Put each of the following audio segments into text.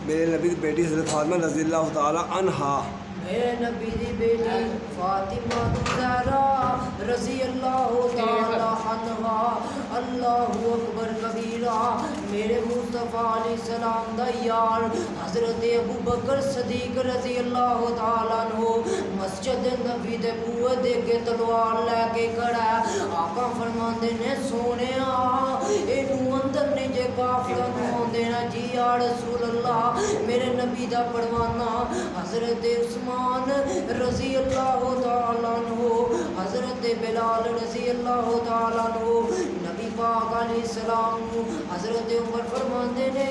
میرے نبی کی بیٹی حضرت فاطمہ رضی اللہ تعالی عنہا، میرے نبی دی بیٹی فاطمہ زہرا رضی اللہ تعالی عنہا، اللہ اکبر کبیرہ، میرے مصطفیٰ علیہ السلام دا یار حضرت ابو بکر صدیق رضی اللہ تعالی عنہ مسجد نبی دے بوئے دے کے تلوار لے کے کھڑا ہے۔ آقا فرماندے نے سونیا اینو اندر نہیں جے کافرہ نو دینا جی یا رسول اللہ، میرے نبی دا پروانہ حضرت عثمان رضی اللہ تعالیٰ عنہ، حضرت بلال رضی اللہ تعالیٰ عنہ، نبی پاک علیہ السلام، حضرت عمر فرماندے نے،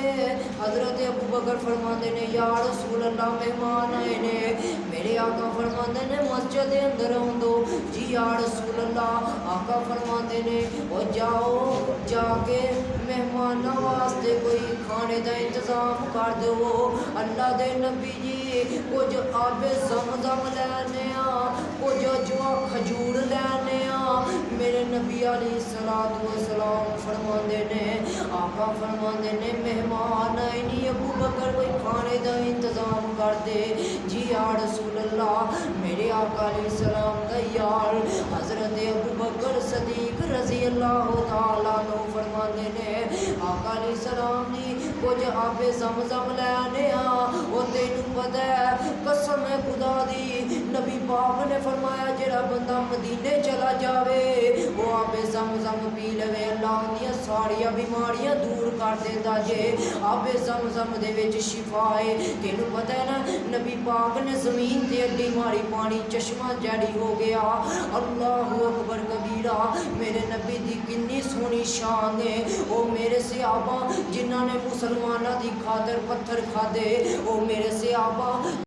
حضرت ابو بکر فرماندے نے یا رسول اللہ مہمان آئے نے، میرے آقا فرماندے نے مسجد اندر آن دو جی یا رسول اللہ۔ آقا فرماندے نے او جاؤ جا کے مہمانوں واسطے کوئی کھانے دا انتظام کر دو۔ اللہ دے نبی جی کچھ آب زمزم لینے کچھ اجوا کھجور لینے میرے نبی علیہ السلام فرماندے نے، آقا فرماندے نے مہمان آئے نہیں، ابو بکر کوئی کھانے دا انتظام کر دے جی یا رسول اللہ۔ میرے آقا علیہ السلام دا یار حضرت ابو بکر صدیق رضی اللہ تعالیٰ عنہ فرماندے نے، آقا علیہ السلام نے کچھ آب زمزم لینے وہ تینوں پتہ ہے قسم ہے خدا دی، نبی پاک نے فرمایا جڑا بندہ مدینے چلا جاوے وہ آب زمزم پی لوے اللہ دیا ساریاں بیماریاں دور کر دیتا جے، آب زمزم دے وچ شفا ہے۔ تینوں پتہ ہے نا نبی پاک نے زمین تے اڈی ماری پانی چشمہ جاری ہو گیا، اللہ اکبر کبیرہ، میرے نبی دی کنی سونی شان ہے۔ او میرے صحابہ جنہاں نے مسلمانہ دی خاطر پتھر کھادے، او میرے صحابہ